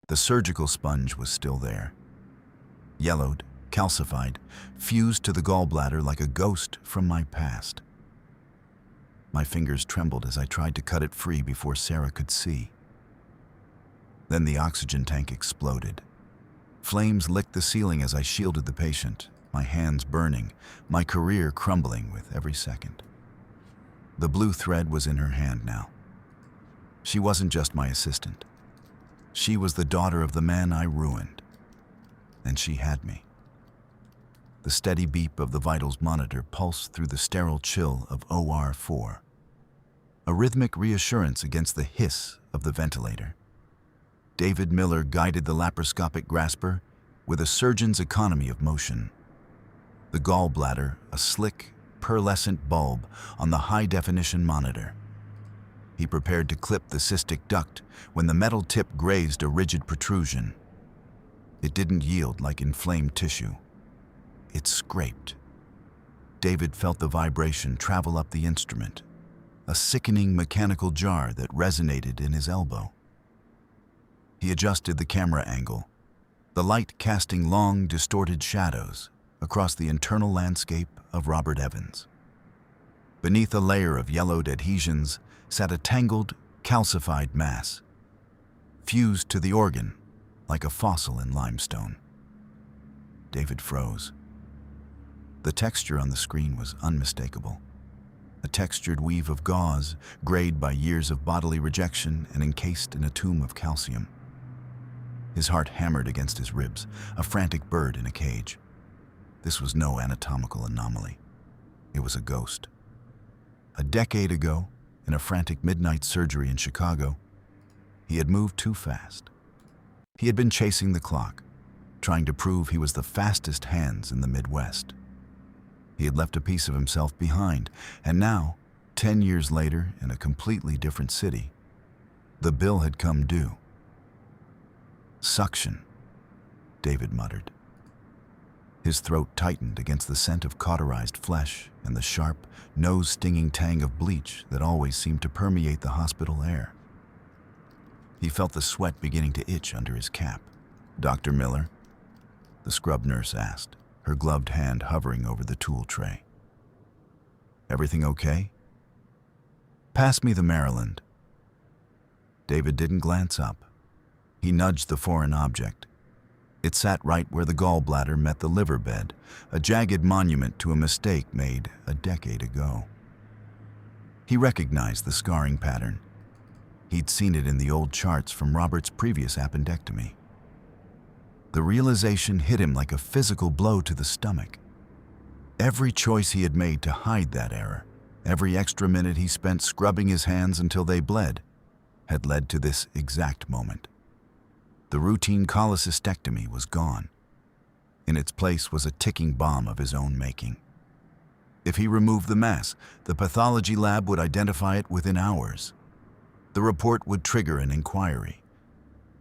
The surgical sponge was still there. Yellowed, calcified, fused to the gallbladder like a ghost from my past. My fingers trembled as I tried to cut it free before Sarah could see. Then the oxygen tank exploded. Flames licked the ceiling as I shielded the patient, my hands burning, my career crumbling with every second. The blue thread was in her hand now. She wasn't just my assistant. She was the daughter of the man I ruined. And she had me. The steady beep of the vitals monitor pulsed through the sterile chill of OR4. A rhythmic reassurance against the hiss of the ventilator. David Miller guided the laparoscopic grasper with a surgeon's economy of motion. The gallbladder, a slick, pearlescent bulb on the high-definition monitor. He prepared to clip the cystic duct when the metal tip grazed a rigid protrusion. It didn't yield like inflamed tissue. It scraped. David felt the vibration travel up the instrument, a sickening mechanical jar that resonated in his elbow. He adjusted the camera angle, the light casting long, distorted shadows across the internal landscape of Robert Evans. Beneath a layer of yellowed adhesions sat a tangled, calcified mass, fused to the organ like a fossil in limestone. David froze. The texture on the screen was unmistakable. A textured weave of gauze, grayed by years of bodily rejection and encased in a tomb of calcium. His heart hammered against his ribs, a frantic bird in a cage. This was no anatomical anomaly. It was a ghost. A decade ago, in a frantic midnight surgery in Chicago, he had moved too fast. He had been chasing the clock, trying to prove he was the fastest hands in the Midwest. He had left a piece of himself behind, and now, 10 years later, in a completely different city, the bill had come due. Suction, David muttered. His throat tightened against the scent of cauterized flesh and the sharp, nose-stinging tang of bleach that always seemed to permeate the hospital air. He felt the sweat beginning to itch under his cap. "Dr. Miller?" the scrub nurse asked, her gloved hand hovering over the tool tray. "Everything okay?" "Pass me the Maryland." David didn't glance up. He nudged the foreign object. It sat right where the gallbladder met the liver bed, a jagged monument to a mistake made a decade ago. He recognized the scarring pattern. He'd seen it in the old charts from Robert's previous appendectomy. The realization hit him like a physical blow to the stomach. Every choice he had made to hide that error, every extra minute he spent scrubbing his hands until they bled, had led to this exact moment. The routine cholecystectomy was gone. In its place was a ticking bomb of his own making. If he removed the mass, the pathology lab would identify it within hours. The report would trigger an inquiry.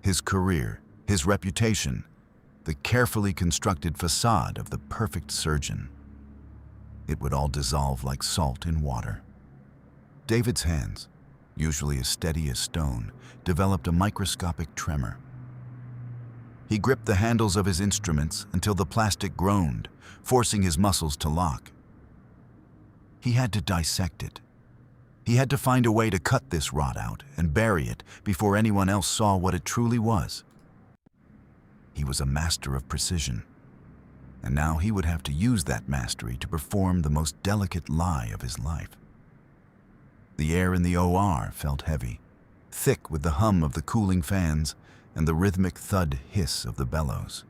His career, his reputation, the carefully constructed facade of the perfect surgeon. It would all dissolve like salt in water. David's hands, usually as steady as stone, developed a microscopic tremor. He gripped the handles of his instruments until the plastic groaned, forcing his muscles to lock. He had to dissect it. He had to find a way to cut this rot out and bury it before anyone else saw what it truly was. He was a master of precision, and now he would have to use that mastery to perform the most delicate lie of his life. The air in the OR felt heavy, thick with the hum of the cooling fans and the rhythmic thud hiss of the bellows.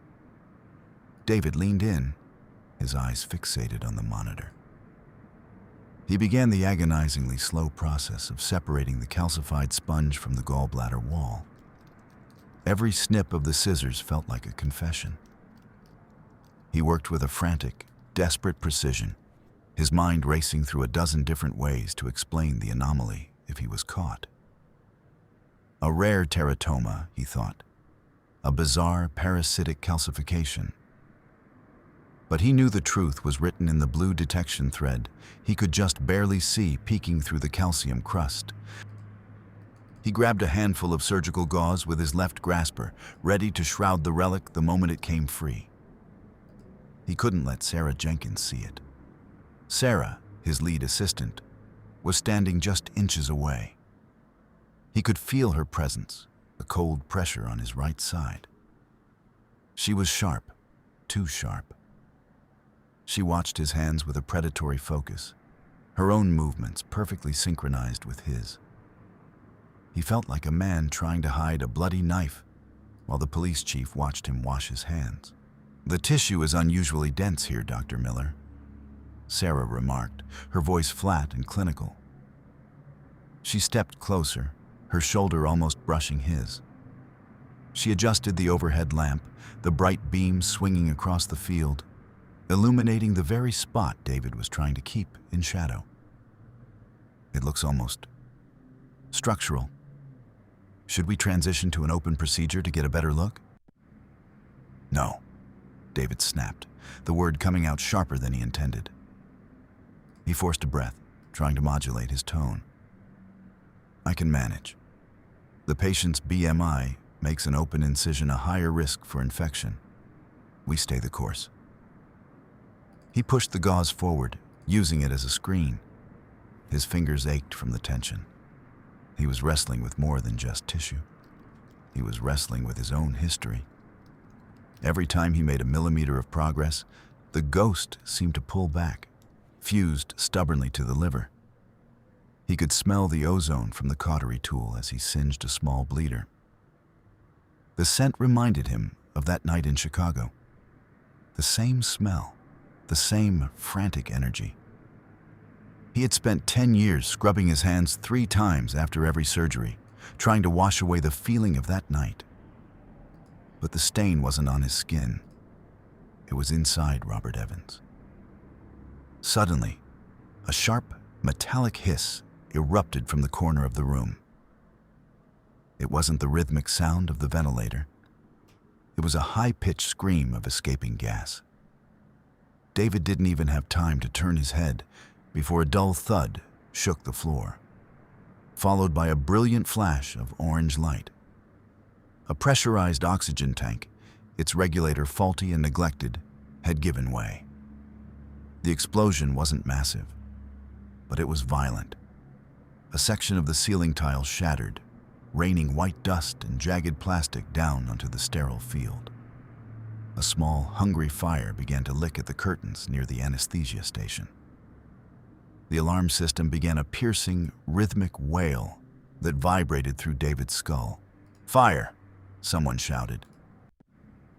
David leaned in, his eyes fixated on the monitor. He began the agonizingly slow process of separating the calcified sponge from the gallbladder wall. Every snip of the scissors felt like a confession. He worked with a frantic, desperate precision, his mind racing through a dozen different ways to explain the anomaly if he was caught. A rare teratoma, he thought, a bizarre parasitic calcification. But he knew the truth was written in the blue detection thread he could just barely see peeking through the calcium crust. He grabbed a handful of surgical gauze with his left grasper, ready to shroud the relic the moment it came free. He couldn't let Sarah Jenkins see it. Sarah, his lead assistant, was standing just inches away. He could feel her presence, a cold pressure on his right side. She was sharp, too sharp. She watched his hands with a predatory focus, her own movements perfectly synchronized with his. He felt like a man trying to hide a bloody knife while the police chief watched him wash his hands. "The tissue is unusually dense here, Dr. Miller," Sarah remarked, her voice flat and clinical. She stepped closer, her shoulder almost brushing his. She adjusted the overhead lamp, the bright beam swinging across the field, illuminating the very spot David was trying to keep in shadow. "It looks almost structural. Should we transition to an open procedure to get a better look?" "No," David snapped, the word coming out sharper than he intended. He forced a breath, trying to modulate his tone. "I can manage. The patient's BMI makes an open incision a higher risk for infection. We stay the course." He pushed the gauze forward, using it as a screen. His fingers ached from the tension. He was wrestling with more than just tissue. He was wrestling with his own history. Every time he made a millimeter of progress, the ghost seemed to pull back, fused stubbornly to the liver. He could smell the ozone from the cautery tool as he singed a small bleeder. The scent reminded him of that night in Chicago. The same smell, the same frantic energy. He had spent 10 years scrubbing his hands 3 times after every surgery, trying to wash away the feeling of that night. But the stain wasn't on his skin. It was inside Robert Evans. Suddenly, a sharp, metallic hiss erupted from the corner of the room. It wasn't the rhythmic sound of the ventilator. It was a high-pitched scream of escaping gas. David didn't even have time to turn his head before a dull thud shook the floor, followed by a brilliant flash of orange light. A pressurized oxygen tank, its regulator faulty and neglected, had given way. The explosion wasn't massive, but it was violent. A section of the ceiling tile shattered, raining white dust and jagged plastic down onto the sterile field. A small, hungry fire began to lick at the curtains near the anesthesia station. The alarm system began a piercing, rhythmic wail that vibrated through David's skull. "Fire!" someone shouted.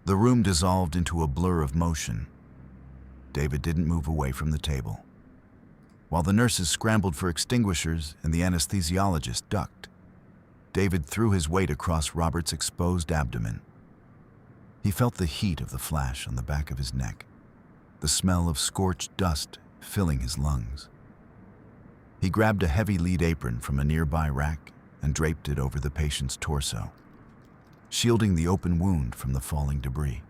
The room dissolved into a blur of motion. David didn't move away from the table. While the nurses scrambled for extinguishers and the anesthesiologist ducked, David threw his weight across Robert's exposed abdomen. He felt the heat of the flash on the back of his neck, the smell of scorched dust filling his lungs. He grabbed a heavy lead apron from a nearby rack and draped it over the patient's torso, shielding the open wound from the falling debris.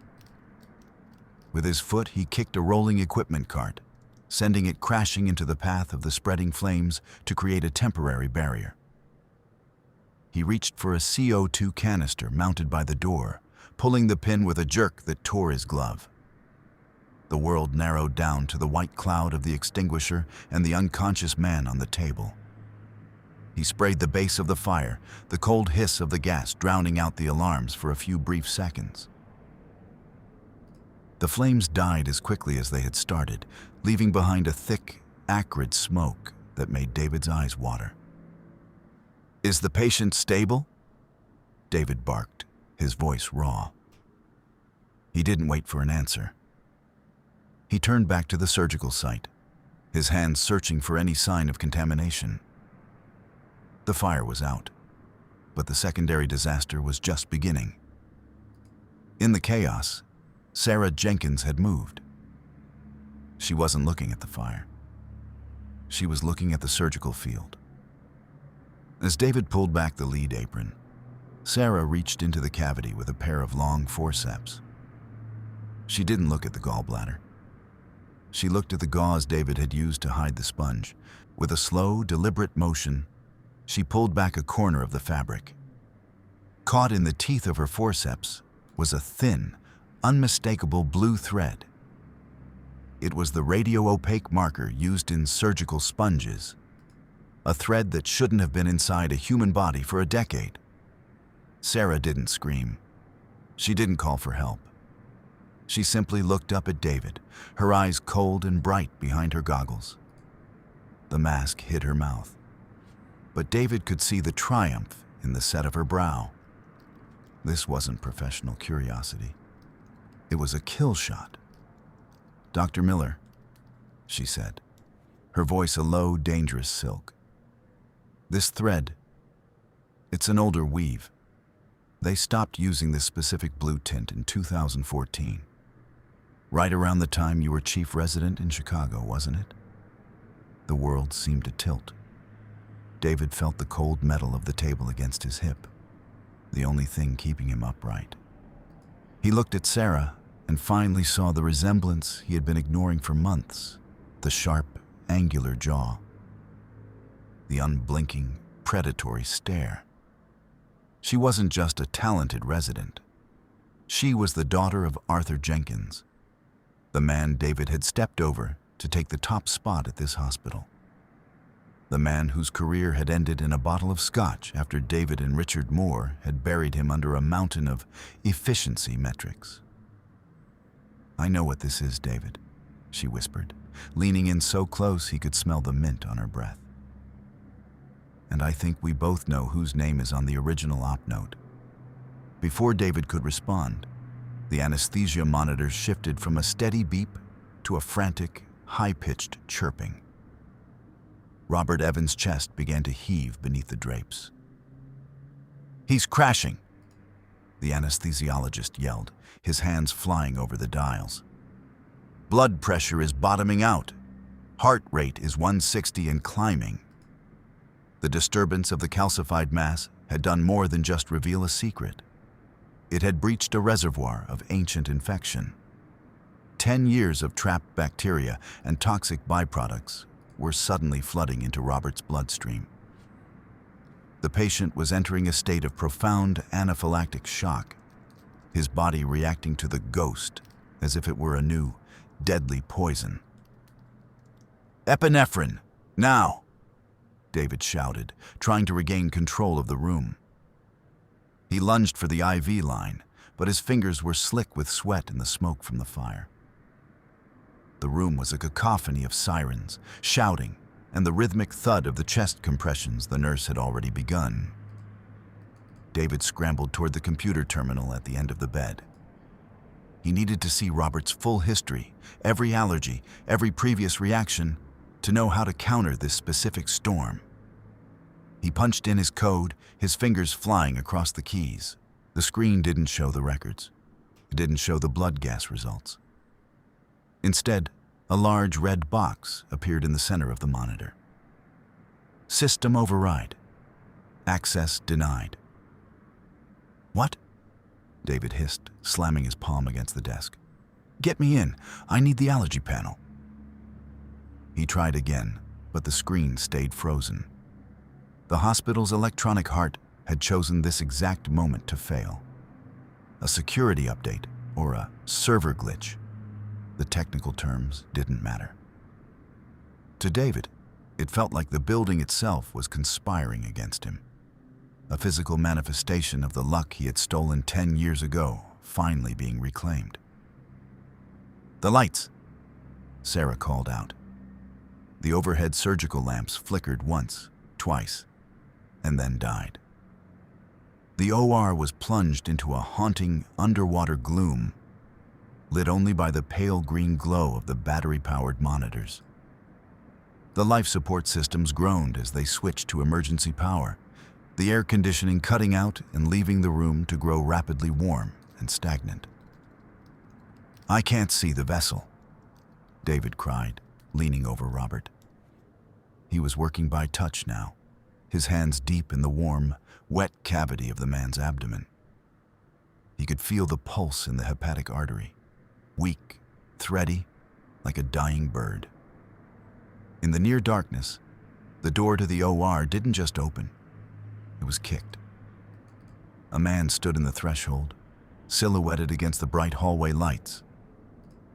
With his foot, he kicked a rolling equipment cart, sending it crashing into the path of the spreading flames to create a temporary barrier. He reached for a CO2 canister mounted by the door, pulling the pin with a jerk that tore his glove. The world narrowed down to the white cloud of the extinguisher and the unconscious man on the table. He sprayed the base of the fire, the cold hiss of the gas drowning out the alarms for a few brief seconds. The flames died as quickly as they had started, leaving behind a thick, acrid smoke that made David's eyes water. "Is the patient stable?" David barked, his voice raw. He didn't wait for an answer. He turned back to the surgical site, his hands searching for any sign of contamination. The fire was out, but the secondary disaster was just beginning. In the chaos, Sarah Jenkins had moved. She wasn't looking at the fire. She was looking at the surgical field. As David pulled back the lead apron, Sarah reached into the cavity with a pair of long forceps. She didn't look at the gallbladder. She looked at the gauze David had used to hide the sponge. With a slow, deliberate motion, She pulled back a corner of the fabric. Caught in the teeth of her forceps was a thin, unmistakable blue thread. It was the radio-opaque marker used in surgical sponges, a thread that shouldn't have been inside a human body for a decade. Sarah didn't scream. She didn't call for help. She simply looked up at David, her eyes cold and bright behind her goggles. The mask hid her mouth, but David could see the triumph in the set of her brow. This wasn't professional curiosity. It was a kill shot. "Dr. Miller," she said, her voice a low, dangerous silk. "This thread, it's an older weave. They stopped using this specific blue tint in 2014. Right around the time you were chief resident in Chicago, wasn't it?" The world seemed to tilt. David felt the cold metal of the table against his hip, the only thing keeping him upright. He looked at Sarah and finally saw the resemblance he had been ignoring for months, the sharp, angular jaw, the unblinking, predatory stare. She wasn't just a talented resident. She was the daughter of Arthur Jenkins, the man David had stepped over to take the top spot at this hospital. The man whose career had ended in a bottle of scotch after David and Richard Moore had buried him under a mountain of efficiency metrics. "I know what this is, David," she whispered, leaning in so close he could smell the mint on her breath. "And I think we both know whose name is on the original op note." Before David could respond, the anesthesia monitor shifted from a steady beep to a frantic, high-pitched chirping. Robert Evans' chest began to heave beneath the drapes. "He's crashing," the anesthesiologist yelled, his hands flying over the dials. "Blood pressure is bottoming out. Heart rate is 160 and climbing." The disturbance of the calcified mass had done more than just reveal a secret. It had breached a reservoir of ancient infection. 10 years of trapped bacteria and toxic byproducts were suddenly flooding into Robert's bloodstream. The patient was entering a state of profound anaphylactic shock, his body reacting to the ghost as if it were a new, deadly poison. "Epinephrine, now!" David shouted, trying to regain control of the room. He lunged for the IV line, but his fingers were slick with sweat and the smoke from the fire. The room was a cacophony of sirens, shouting, and the rhythmic thud of the chest compressions the nurse had already begun. David scrambled toward the computer terminal at the end of the bed. He needed to see Robert's full history, every allergy, every previous reaction, to know how to counter this specific storm. He punched in his code, his fingers flying across the keys. The screen didn't show the records. It didn't show the blood gas results. Instead, a large red box appeared in the center of the monitor. "System override. Access denied." "What?" David hissed, slamming his palm against the desk. "Get me in. I need the allergy panel." He tried again, but the screen stayed frozen. The hospital's electronic heart had chosen this exact moment to fail. A security update or a server glitch. The technical terms didn't matter. To David, it felt like the building itself was conspiring against him. A physical manifestation of the luck he had stolen 10 years ago, finally being reclaimed. "The lights!" Sarah called out. The overhead surgical lamps flickered once, twice, and then died. The OR was plunged into a haunting underwater gloom, lit only by the pale green glow of the battery-powered monitors. The life support systems groaned as they switched to emergency power, the air conditioning cutting out and leaving the room to grow rapidly warm and stagnant. "I can't see the vessel," David cried, leaning over Robert. He was working by touch now, his hands deep in the warm, wet cavity of the man's abdomen. He could feel the pulse in the hepatic artery, weak, thready, like a dying bird. In the near darkness, The door to the OR didn't just open, it was kicked. A man stood in the threshold, silhouetted against the bright hallway lights.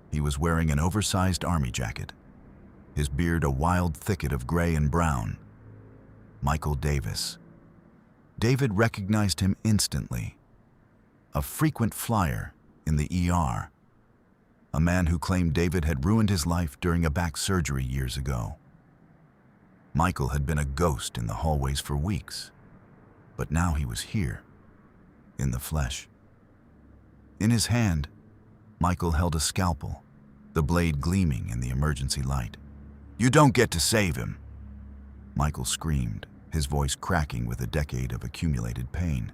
He was wearing an oversized army jacket, his beard a wild thicket of gray and brown. Michael Davis. David recognized him instantly. A frequent flyer in the ER. A man who claimed David had ruined his life during a back surgery years ago. Michael had been a ghost in the hallways for weeks, but now he was here, in the flesh. In his hand, Michael held a scalpel, the blade gleaming in the emergency light. "You don't get to save him!" Michael screamed, his voice cracking with a decade of accumulated pain.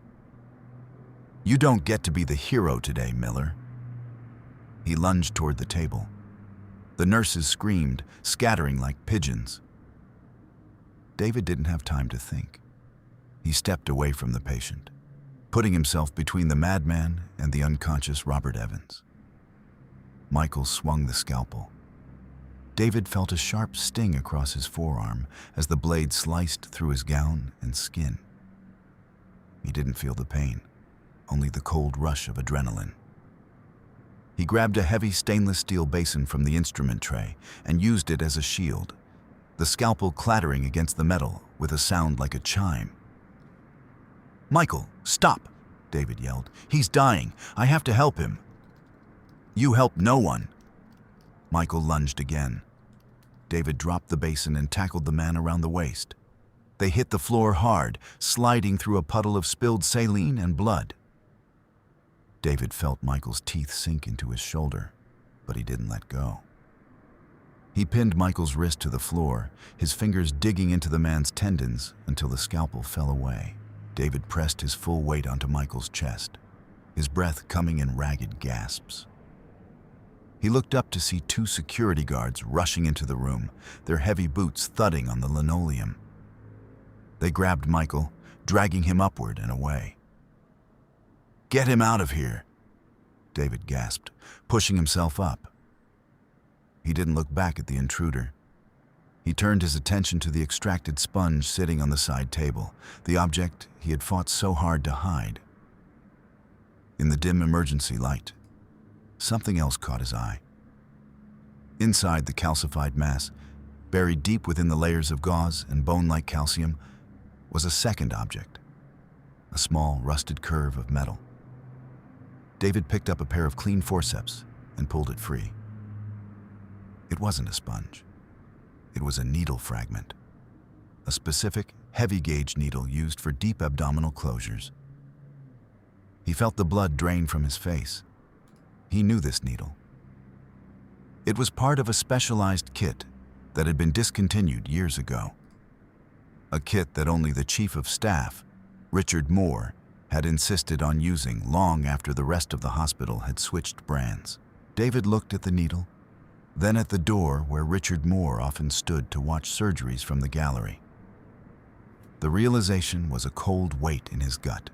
"You don't get to be the hero today, Miller." He lunged toward the table. The nurses screamed, scattering like pigeons. David didn't have time to think. He stepped away from the patient, putting himself between the madman and the unconscious Robert Evans. Michael swung the scalpel. David felt a sharp sting across his forearm as the blade sliced through his gown and skin. He didn't feel the pain, only the cold rush of adrenaline. He grabbed a heavy stainless steel basin from the instrument tray and used it as a shield, the scalpel clattering against the metal with a sound like a chime. "Michael, stop!" David yelled. "He's dying. I have to help him." "You help no one." Michael lunged again. David dropped the basin and tackled the man around the waist. They hit the floor hard, sliding through a puddle of spilled saline and blood. David felt Michael's teeth sink into his shoulder, but he didn't let go. He pinned Michael's wrist to the floor, his fingers digging into the man's tendons until the scalpel fell away. David pressed his full weight onto Michael's chest, his breath coming in ragged gasps. He looked up to see two security guards rushing into the room, their heavy boots thudding on the linoleum. They grabbed Michael, dragging him upward and away. "Get him out of here," David gasped, pushing himself up. He didn't look back at the intruder. He turned his attention to the extracted sponge sitting on the side table, the object he had fought so hard to hide. In the dim emergency light, something else caught his eye. Inside the calcified mass, buried deep within the layers of gauze and bone-like calcium, was a second object, a small, rusted curve of metal. David picked up a pair of clean forceps and pulled it free. It wasn't a sponge. It was a needle fragment, a specific, heavy-gauge needle used for deep abdominal closures. He felt the blood drain from his face. He knew this needle. It was part of a specialized kit that had been discontinued years ago. A kit that only the Chief of Staff, Richard Moore, had insisted on using long after the rest of the hospital had switched brands. David looked at the needle, then at the door where Richard Moore often stood to watch surgeries from the gallery. The realization was a cold weight in his gut.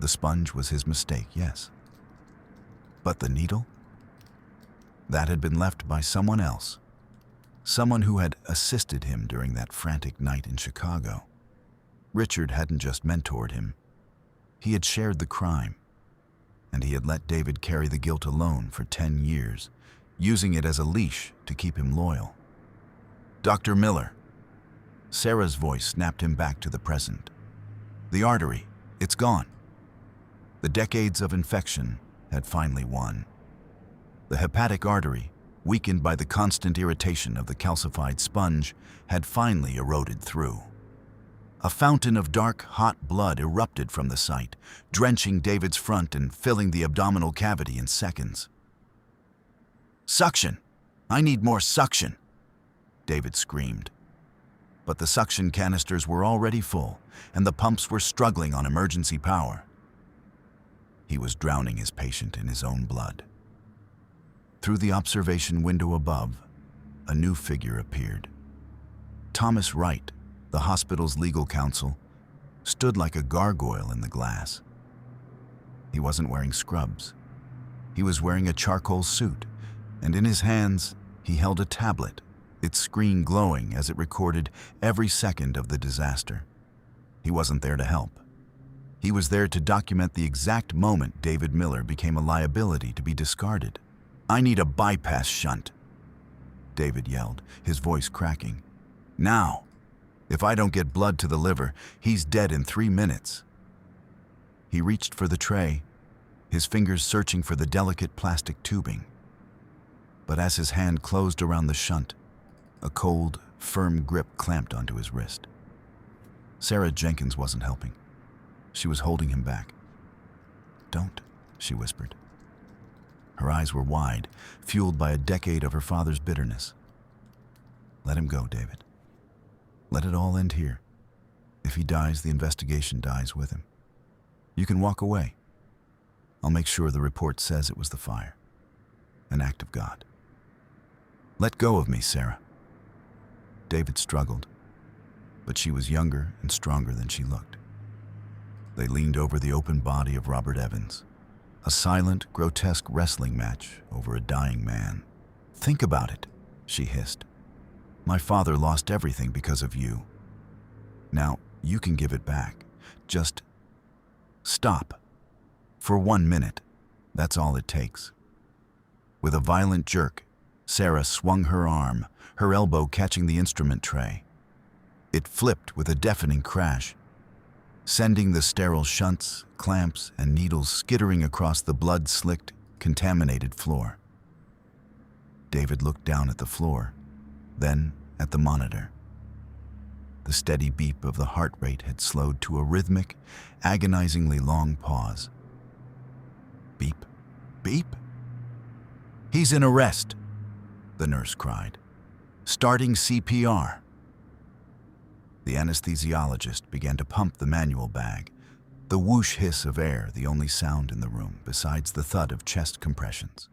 The sponge was his mistake, yes. But the needle? That had been left by someone else. Someone who had assisted him during that frantic night in Chicago. Richard hadn't just mentored him. He had shared the crime, and he had let David carry the guilt alone for 10 years, using it as a leash to keep him loyal. "Dr. Miller." Sarah's voice snapped him back to the present. "The artery, it's gone." The decades of infection had finally won. The hepatic artery, weakened by the constant irritation of the calcified sponge, had finally eroded through. A fountain of dark, hot blood erupted from the site, drenching David's front and filling the abdominal cavity in seconds. "Suction! I need more suction!" David screamed. But the suction canisters were already full, and the pumps were struggling on emergency power. He was drowning his patient in his own blood. Through the observation window above, a new figure appeared. Thomas Wright, the hospital's legal counsel, stood like a gargoyle in the glass. He wasn't wearing scrubs. He was wearing a charcoal suit, and in his hands he held a tablet, its screen glowing as it recorded every second of the disaster. He wasn't there to help. He was there to document the exact moment David Miller became a liability to be discarded. "I need a bypass shunt," David yelled, his voice cracking. "Now! If I don't get blood to the liver, he's dead in 3 minutes." He reached for the tray, his fingers searching for the delicate plastic tubing. But as his hand closed around the shunt, a cold, firm grip clamped onto his wrist. Sarah Jenkins wasn't helping. She was holding him back. "Don't," she whispered. Her eyes were wide, fueled by a decade of her father's bitterness. "Let him go, David. Let it all end here. If he dies, the investigation dies with him. You can walk away. I'll make sure the report says it was the fire. An act of God. Let go of me, Sarah." David struggled, but she was younger and stronger than she looked. They leaned over the open body of Robert Evans, a silent, grotesque wrestling match over a dying man. "Think about it," she hissed. "My father lost everything because of you. Now, you can give it back. Just stop. For 1 minute. That's all it takes." With a violent jerk, Sarah swung her arm, her elbow catching the instrument tray. It flipped with a deafening crash, sending the sterile shunts, clamps, and needles skittering across the blood-slicked, contaminated floor. David looked down at the floor, then at the monitor. The steady beep of the heart rate had slowed to a rhythmic, agonizingly long pause. Beep, beep. "He's in arrest," the nurse cried. "Starting CPR." The anesthesiologist began to pump the manual bag, the whoosh hiss of air the only sound in the room besides the thud of chest compressions.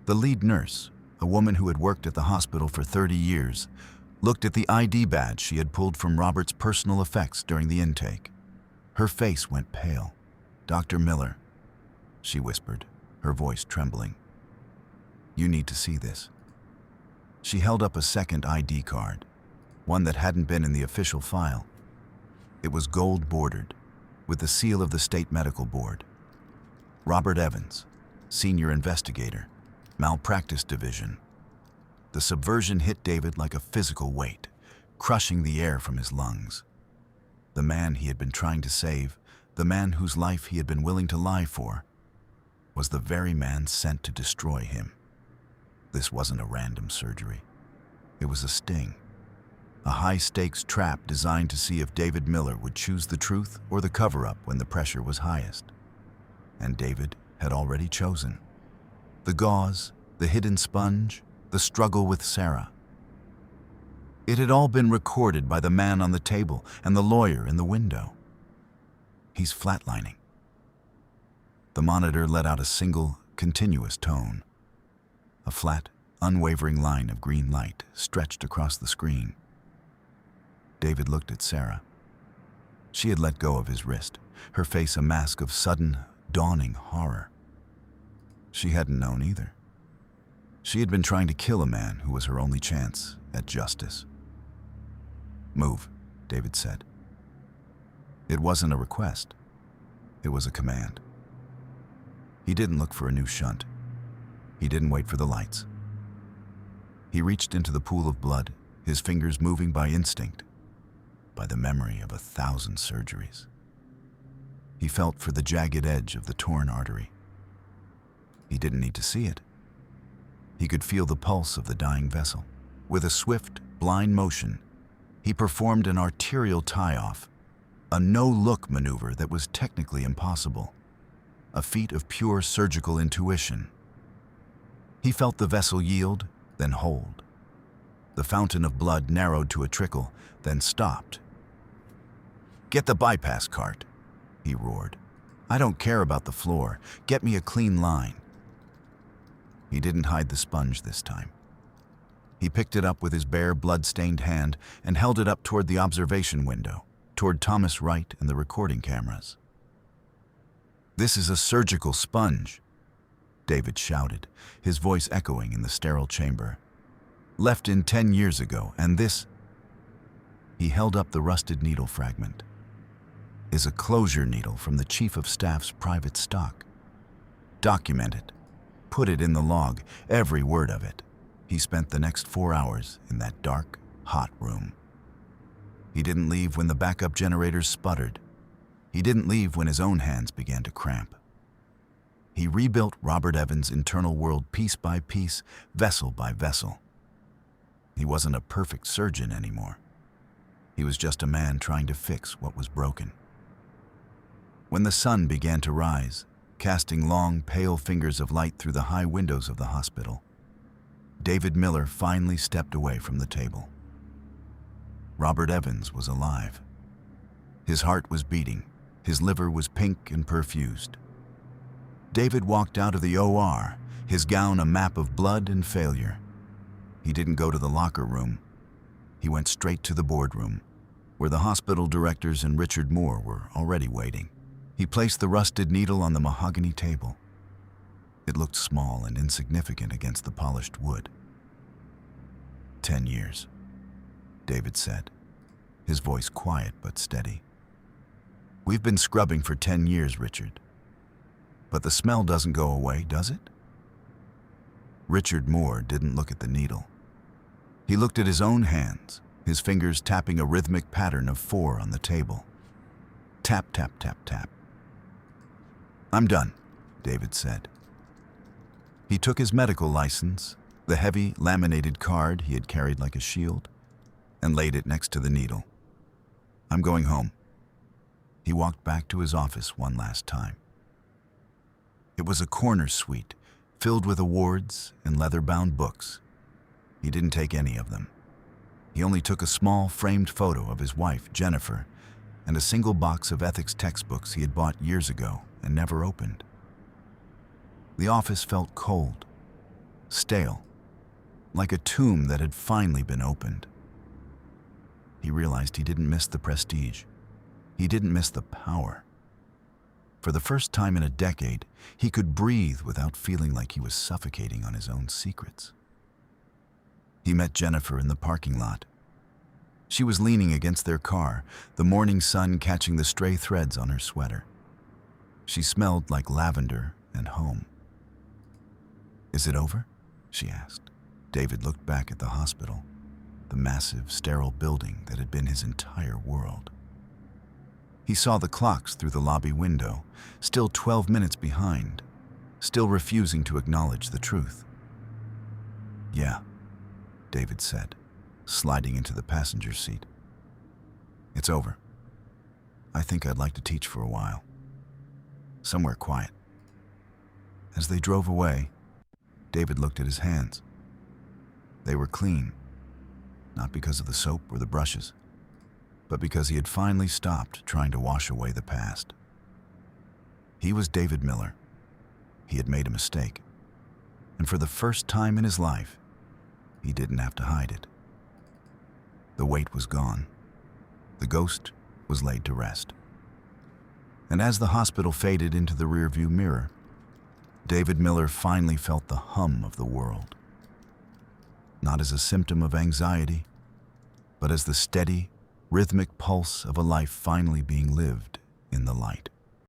The lead nurse, a woman who had worked at the hospital for 30 years, looked at the ID badge she had pulled from Robert's personal effects during the intake. Her face went pale. "Dr. Miller," she whispered, her voice trembling. "You need to see this." She held up a second ID card, one that hadn't been in the official file. It was gold-bordered, with the seal of the State Medical Board. Robert Evans, Senior Investigator, Malpractice Division. The subversion hit David like a physical weight, crushing the air from his lungs. The man he had been trying to save, the man whose life he had been willing to lie for, was the very man sent to destroy him. This wasn't a random surgery. It was a sting. A high-stakes trap designed to see if David Miller would choose the truth or the cover-up when the pressure was highest. And David had already chosen. The gauze, the hidden sponge, the struggle with Sarah. It had all been recorded by the man on the table and the lawyer in the window. He's flatlining. The monitor let out a single, continuous tone. A flat, unwavering line of green light stretched across the screen. David looked at Sarah. She had let go of his wrist, her face a mask of sudden, dawning horror. She hadn't known either. She had been trying to kill a man who was her only chance at justice. "Move," David said. It wasn't a request. It was a command. He didn't look for a new shunt. He didn't wait for the lights. He reached into the pool of blood, his fingers moving by instinct, by the memory of 1,000 surgeries. He felt for the jagged edge of the torn artery. He didn't need to see it. He could feel the pulse of the dying vessel. With a swift, blind motion, he performed an arterial tie-off, a no-look maneuver that was technically impossible, a feat of pure surgical intuition. He felt the vessel yield, then hold. The fountain of blood narrowed to a trickle, then stopped. "Get the bypass cart," he roared. "I don't care about the floor. Get me a clean line." He didn't hide the sponge this time. He picked it up with his bare, blood-stained hand and held it up toward the observation window, toward Thomas Wright and the recording cameras. "This is a surgical sponge," David shouted, his voice echoing in the sterile chamber. left in 10 years ago, and this," he held up the rusted needle fragment, "is a closure needle from the Chief of Staff's private stock. Document it. Put it in the log, every word of it. He spent the next 4 hours in that dark, hot room. He didn't leave when the backup generators sputtered. He didn't leave when his own hands began to cramp. He rebuilt Robert Evans' internal world piece by piece, vessel by vessel. He wasn't a perfect surgeon anymore. He was just a man trying to fix what was broken." When the sun began to rise, casting long, pale fingers of light through the high windows of the hospital, David Miller finally stepped away from the table. Robert Evans was alive. His heart was beating. His liver was pink and perfused. David walked out of the OR, his gown a map of blood and failure. He didn't go to the locker room. He went straight to the boardroom, where the hospital directors and Richard Moore were already waiting. He placed the rusted needle on the mahogany table. It looked small and insignificant against the polished wood. 10 years, David said, his voice quiet but steady. "We've been scrubbing for 10 years, Richard. But the smell doesn't go away, does it?" Richard Moore didn't look at the needle. He looked at his own hands, his fingers tapping a rhythmic pattern of 4 on the table. Tap, tap, tap, tap. "I'm done," David said. He took his medical license, the heavy, laminated card he had carried like a shield, and laid it next to the needle. "I'm going home." He walked back to his office one last time. It was a corner suite, filled with awards and leather-bound books. He didn't take any of them. He only took a small, framed photo of his wife, Jennifer, and a single box of ethics textbooks he had bought years ago and never opened. The office felt cold, stale, like a tomb that had finally been opened. He realized he didn't miss the prestige. He didn't miss the power. For the first time in a decade, he could breathe without feeling like he was suffocating on his own secrets. He met Jennifer in the parking lot. She was leaning against their car, the morning sun catching the stray threads on her sweater. She smelled like lavender and home. "Is it over?" she asked. David looked back at the hospital, the massive, sterile building that had been his entire world. He saw the clocks through the lobby window, still 12 minutes behind, still refusing to acknowledge the truth. "Yeah," David said, sliding into the passenger seat. "It's over. I think I'd like to teach for a while. Somewhere quiet." As they drove away, David looked at his hands. They were clean, not because of the soap or the brushes, but because he had finally stopped trying to wash away the past. He was David Miller. He had made a mistake, and for the first time in his life, he didn't have to hide it. The weight was gone. The ghost was laid to rest. And as the hospital faded into the rearview mirror, David Miller finally felt the hum of the world. Not as a symptom of anxiety, but as the steady, rhythmic pulse of a life finally being lived in the light.